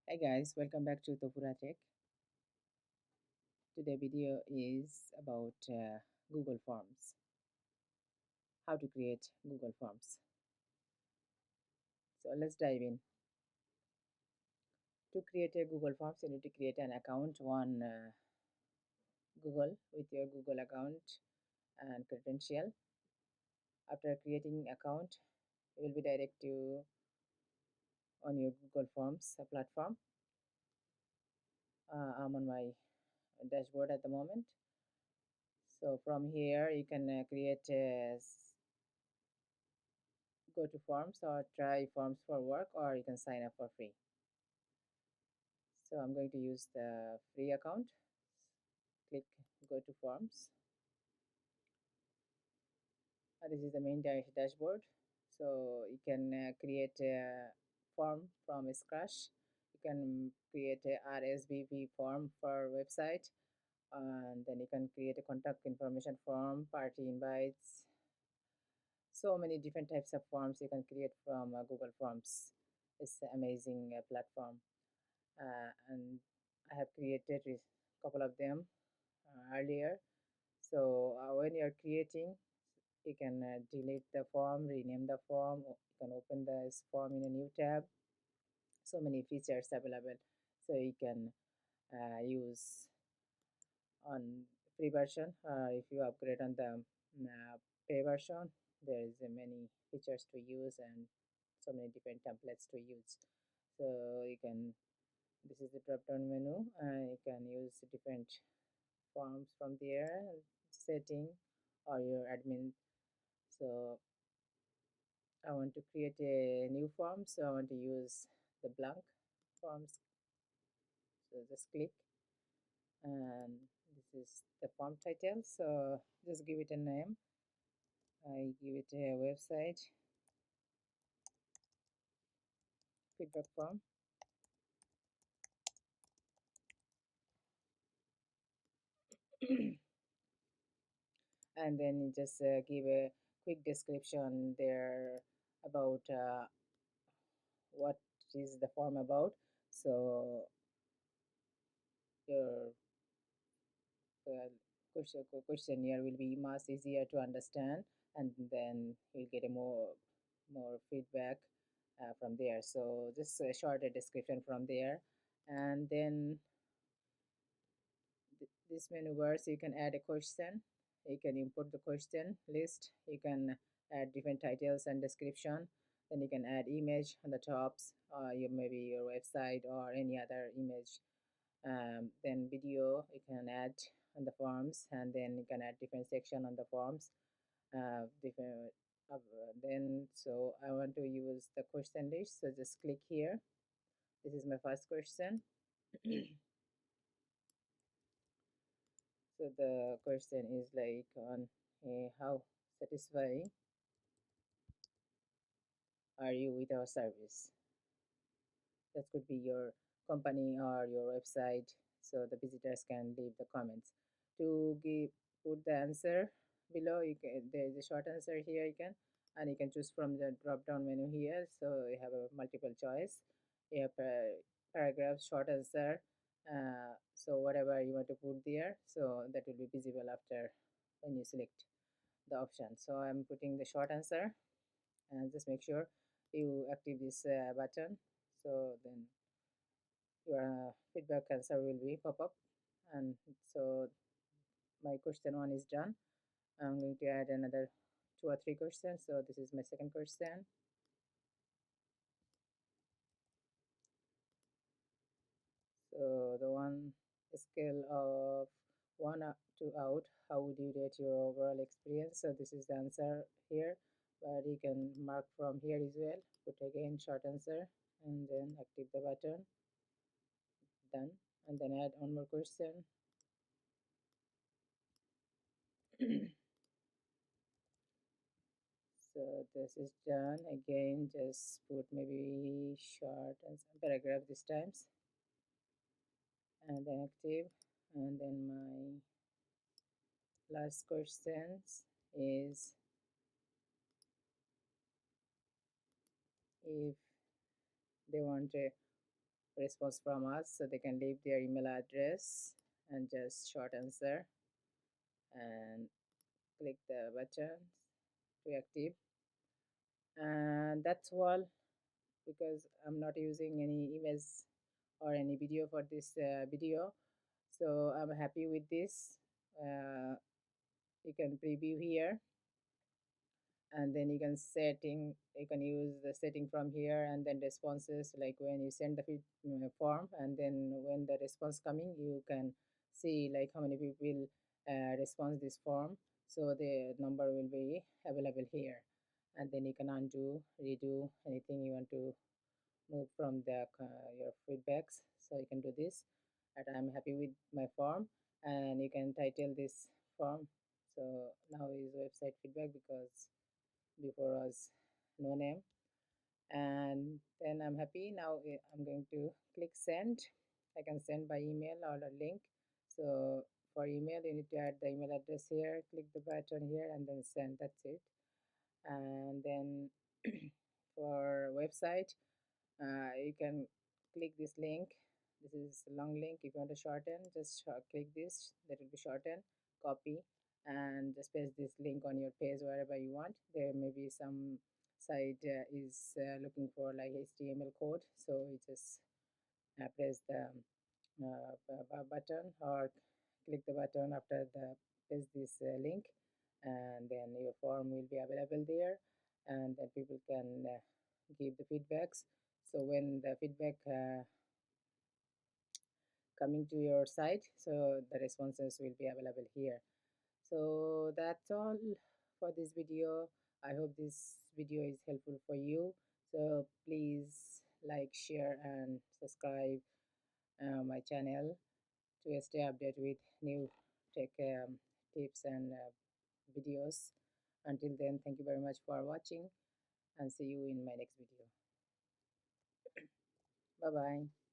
Hi guys, welcome back to Tafura Tech. Today video is about Google Forms. How to create Google Forms. So let's dive in. To create a Google Forms, you need to create an account on Google with your Google account and credential. After creating account, you will be direct to on your Google Forms platform. I'm on my dashboard at the moment. So from here, you can create go to forms or try forms for work, or you can sign up for free. So I'm going to use the free account. Click go to forms. This is the main dashboard. So you can create a form from scratch. You can create a RSVP form for website, and then you can create a contact information form, party invites. So many different types of forms you can create from Google Forms. It's an amazing platform. And I have created a couple of them earlier. So when you're creating, you can delete the form, rename the form, you can open this form in a new tab. So many features available. So you can use on free version. If you upgrade on the pay version, there is many features to use and so many different templates to use. So you can, this is the drop down menu, and you can use different forms from there, setting or your admin. So I want to create a new form, so I want to use the blank forms. So just click, and this is the form title. So just give it a name. I give it a website feedback form. And then you just give a quick description there about what is the form about. So your questionnaire will be much easier to understand, and then you'll get a more feedback from there. So just a shorter description from there, and then this menu works. You can add a question, you can import the question list, you can add different titles and description, then you can add image on the tops, your maybe your website or any other image. Then video you can add on the forms, and then you can add different section on the forms. Different then so I want to use the question list, so just click here. This is my first question. So the question is like on how satisfying are you with our service? That could be your company or your website, so the visitors can leave the comments. To give put the answer below, you can, there is a short answer here, you can, and you can choose from the drop down menu here. So you have a multiple choice. You have a paragraph, short answer, so whatever you want to put there, so that will be visible after when you select the option. So I'm putting the short answer, and just make sure you active this button, so then your feedback answer will be pop up. And so my question one is done. I'm going to add another 2 or 3 questions. So this is my second question. So the one scale of 1 to out, how would you rate your overall experience? So this is the answer here, but you can mark from here as well. Put again short answer, and then active the button, done, and then add one more question. So this is done. Again, just put maybe short and some paragraph this times, and then active. And then my last questions is if they want a response from us. So they can leave their email address and just short answer and click the button to active. And that's all, because I'm not using any image or any video for this video. So I'm happy with this. You can preview here, and then you can use the setting from here, and then responses, like when you send the form, and then when the response coming, you can see like how many people respond this form. So the number will be available here, and then you can undo, redo anything you want to move from the your feedbacks. So you can do this, and I'm happy with my form. And you can title this form. So now is website feedback, because before was no name. And then I'm happy now. I'm going to click send. I can send by email or a link. So for email, you need to add the email address here, click the button here, and then send. That's it. And then for website, you can click this link. This is a long link. If you want to shorten, just click this. That will be shortened. Copy and just paste this link on your page wherever you want. There may be some site is looking for like HTML code, so you just press the button, or click the button after the paste this link, and then your form will be available there, and then people can give the feedbacks. So when the feedback coming to your site, so the responses will be available here. So that's all for this video. I hope this video is helpful for you. So please like, share, and subscribe my channel to stay updated with new tech tips and videos. Until then, thank you very much for watching, and see you in my next video. Bye bye.